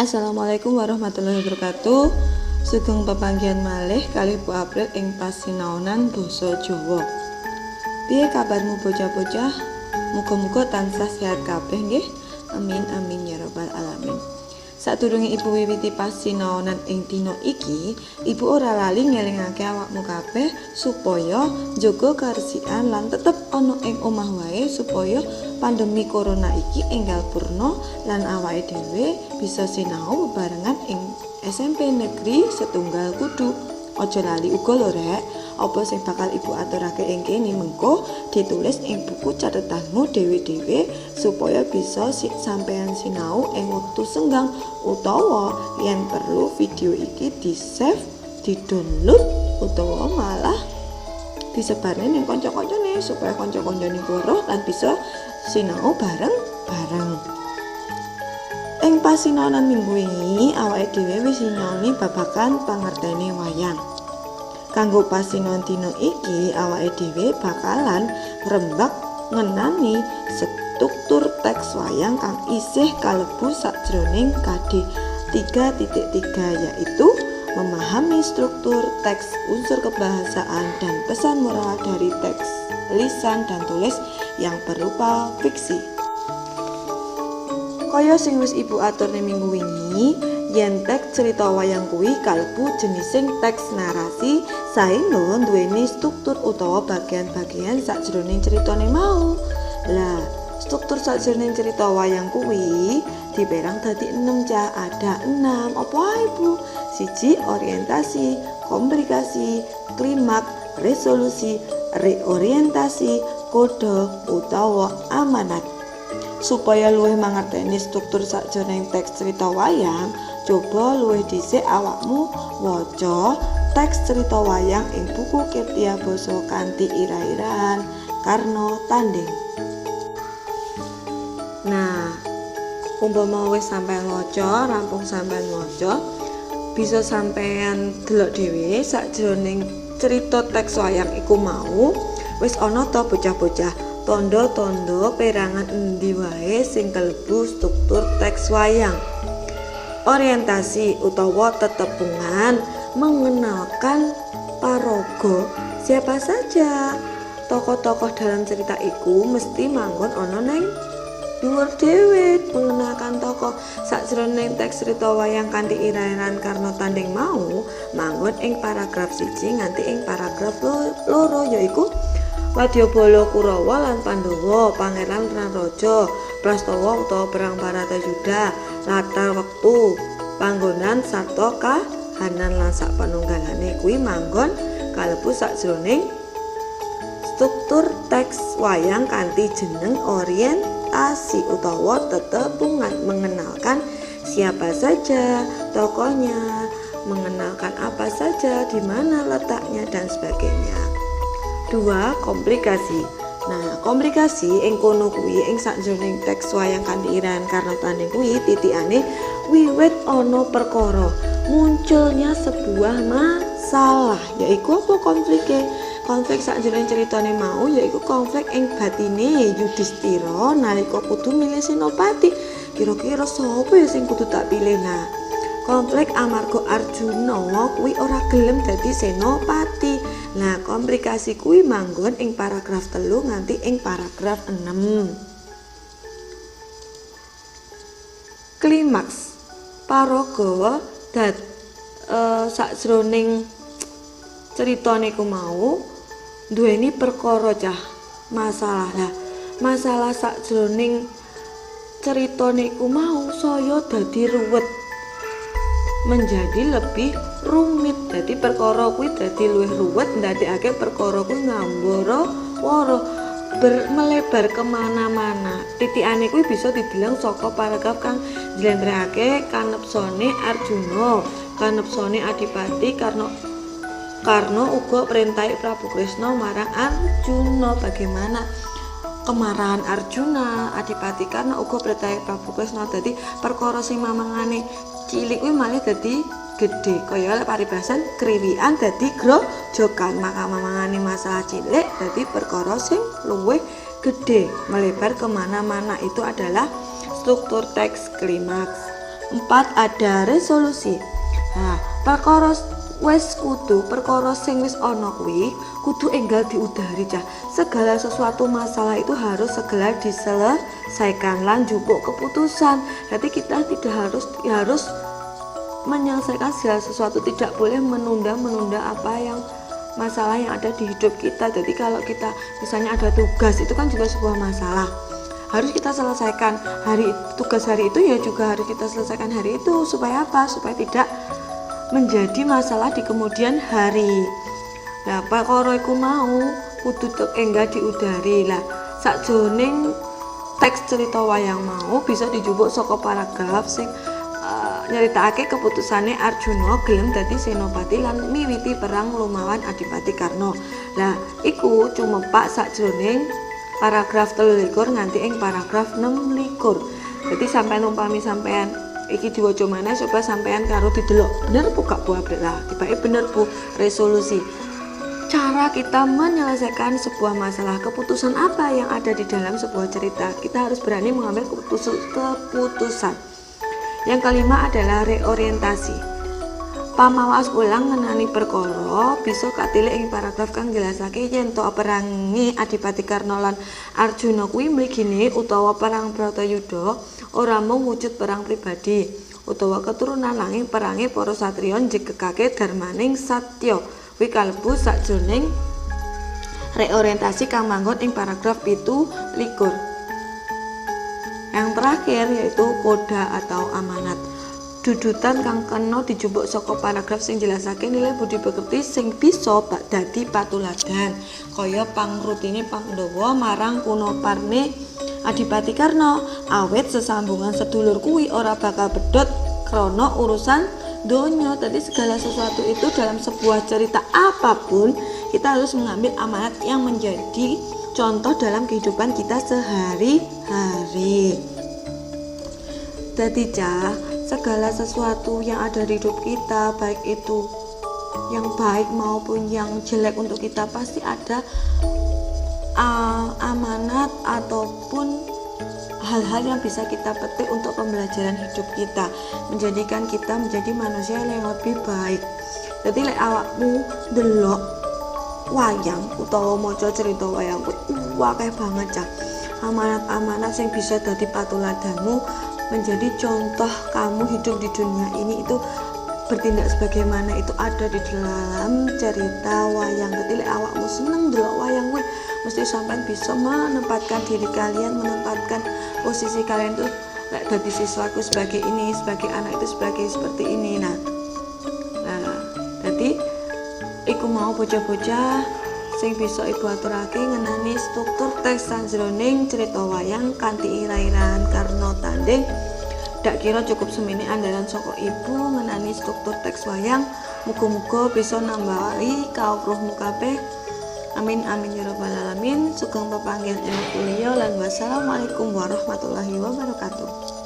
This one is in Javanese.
Assalamualaikum warahmatullahi wabarakatuh. Sugeng pepanggihan malih kalih Bu April ing pasinaonan basa Jawa. Piye kabarmu bocah-bocah? Muga-muga tansah sehat kabeh nggih. Amin amin ya rabbal alamin. Sadurunge Ibu wiwiti pasinaonan ing dina iki, Ibu ora lali ngelingake awakmu kabeh supaya njaga karesikan lan tetep ana ing omah wae supaya pandemi corona iki enggal purna lan awake dhewe bisa sinau bebarengan ing SMP Negeri Setunggal Kudu. Aja lali uga lho rek, apa sing bakal Ibu aturake ing kene mengko ditulis ing buku catetanmu dhewe-dhewe supaya bisa sampeyan sinau ing wektu senggang utawa yen perlu video iki di-save, di-download utawa malah disebarne ning kanca-kancane supaya kanca-kancane weruh lan bisa sinau bareng-bareng. Ing pasinaonan minggu ini awake dhewe wis nyinaoni babagan pangertene wayang. Kanggo pasinaon dina iki awake dhewe bakalan ngrembak ngenani struktur teks wayang kang isih kalebu sajroning KD 3.3 yaitu memahami struktur teks, unsur kebahasaan dan pesan moral dari teks lisan dan tulis yang berupa fiksi. Kaya sing wis Ibu aturne minggu wingi, yen teks cerita wayang kuwi kalebu jenising teks narasi saéngga duweni struktur utawa bagian-bagian sajroning ceritane mau. Lah, struktur sajroning cerita wayang kuwi diperang dadi 6 cah, ada 6. Apa ae, Bu? 1. Orientasi, komplikasi, klimaks, resolusi, reorientasi, kode utawa amanat. Supaya luwih mangerteni struktur sajroning teks cerita wayang, coba luwih dhisik awakmu waca teks cerita wayang ing buku Kirtia Basa kanthi irah-irahan Karno Tanding. Nah, umpama wis sampeyan waca, rampung sampeyan waca, bisa sampeyan delok dhewe sajroning cerita teks wayang iku mau wis ana ta bocah-bocah tondo-tondo perangan endi wae sing kalebu struktur teks wayang. Orientasi utawa tetepungan mengenalkan paraga siapa saja. Tokoh-tokoh dalam cerita iku mesti manggon ana neng dhuwur dhewe. Mengenalkan tokoh sajroning teks cerita wayang kanthi irah-irahan Karno Tanding mau manggon ing paragraf 1 nganti ing paragraf 2 yaiku Wadyabala Kurawa lan Pandhawa, Pangeran lan Raja, Prastawa utawa perang Bharatayuddha, latar wektu, panggonan sarta kahanan lan sapanunggalane kuwi manggon kalebu sajroning struktur teks wayang kanthi jeneng orientasi utawa tetepungan, mengenalkan siapa saja tokohnya, mengenalkan apa saja, di mana letaknya dan sebagainya. 2. Komplikasi. Nah, komplikasi ing kono kuwi ing sakjroning teks wayang kanthi irahan Karno Tanding kuwi titikane wiwit ana perkara, munculnya sebuah masalah. Yaiku apa konflike? Konflik sakjroning ceritane mau yaiku konflik ing batine Yudhistira nalika kudu milih senopati. Kira-kira sapa ya sing kudu tak pilih? Nah, konflik amarga Arjuna kuwi ora gelem dadi senopati. Nah, komplikasi kuwi manggon ing paragraf 3 nganti ing paragraf 6. Klimaks paraga sajroning ceritane ku mau duweni perkara cah masalah. Lah, masalah sajroning ceritane ku mau saya dadi ruwet, menjadi lebih rumit. Dadi perkara kuwi dadi luwih ruwet, ndadekake perkara kuwi ngambara-wara, melebar kemana-mana. Titikane kuwi bisa dibilang saka paragraf kang njlentrehake kanepsane Arjuna, kanepsane Adipati Karna uga perintahe Prabu Kresna marang Arjuna. Bagaimana kemarahan Arjuna, Adipati Karna uga perintahe Prabu Kresna. Dadi perkara sing mamangane cilik kuwi malah dadi gedhe, kaya paribasan kriwikan dadi grojogan. Maka mamangane masalah cilik dadi perkara sing luwih gedhe, melebar kemana-mana. Itu adalah struktur teks klimaks. 4 ada resolusi. Nah, perkara perkara sing wis ana kuwi kudu enggal diudari cah. Segala sesuatu masalah itu harus segera diselesaikan lan jupuk keputusan. Jadi kita tidak harus menyelesaikan segala sesuatu, tidak boleh menunda apa yang masalah yang ada di hidup kita. Jadi kalau kita misalnya ada tugas, itu kan juga sebuah masalah, harus kita selesaikan tugas hari itu, ya juga harus kita selesaikan hari itu. Supaya apa? Supaya tidak menjadi masalah di kemudian hari. Lah perkara iku mau kudu enggak diudari. Lah sakjroning teks cerita wayang mau bisa dijupuk saka paragraf sing nyeritakake keputusane Arjuna gelem dadi senopati lan miwiti perang lumawan Adipati Karna. Lah iku cumepak sakjroning paragraf 23 nganti ing paragraf 26. Jadi sampean umpami sampean iki diwaca maneh, coba sampean karo didelok bener bu gak bu lah tibake bener bu resolusi. Cara kita menyelesaikan sebuah masalah, keputusan apa yang ada di dalam sebuah cerita, kita harus berani mengambil keputusan. Yang kelima adalah reorientasi. Pamawas ulang ngenani perkara bisa katilih ing paragraf kang jelasake yen to perange Adipati Karna lan Arjuna kuwi mligine utawa perang Bratayuda ora mung wujud perang pribadi utawa keturunan, nanging perange para satriya njegekake darmaning satya. Kuwi kalebu sakjroning reorientasi kang manggon ing paragraf 17. Yang terakhir yaitu koda atau amanat. Dudutan kang kena dijupuk saka paragraf sing jelasake nilai budi pekerti sing bisa dadi patuladan, kaya pangrutine Pandhawa marang Kunaparne Adipati Karna, awet sesambungan sedulur kuwi ora bakal bedot krana urusan donya. Tadi segala sesuatu itu dalam sebuah cerita apapun kita harus mengambil amanat yang menjadi contoh dalam kehidupan kita sehari-hari. Jadi segala sesuatu yang ada di hidup kita, baik itu yang baik maupun yang jelek untuk kita, pasti ada amanat ataupun hal-hal yang bisa kita petik untuk pembelajaran hidup kita, menjadikan kita menjadi manusia yang lebih baik. Jadi lek awakmu delok wayang utawa maca cerita wayang akeh banget cah amanat-amanat yang bisa dadi patuladanmu, menjadi contoh kamu hidup di dunia ini itu bertindak sebagaimana itu ada di dalam cerita wayang. Jadi lek awakmu seneng delok wayang kuwi mesti sampean bisa menempatkan diri kalian, menempatkan posisi kalian tuh lek dadi siswaku sebagai ini, sebagai anak itu sebagai seperti ini. Nah jadi iku mau bocah-bocah sing bisa ibu aturake ngenani struktur teks sanjroning cerita wayang kanthi ira-iraan Karna tanding. Dak kira cukup semene andalan saka ibu ngenani struktur teks wayang. Muga-muga bisa nambahi kawruhmu kabeh. Amin amin ya rabbal alamin. Sugeng pepanggihan ilmu kuliah lan wassalamualaikum warahmatullahi wabarakatuh.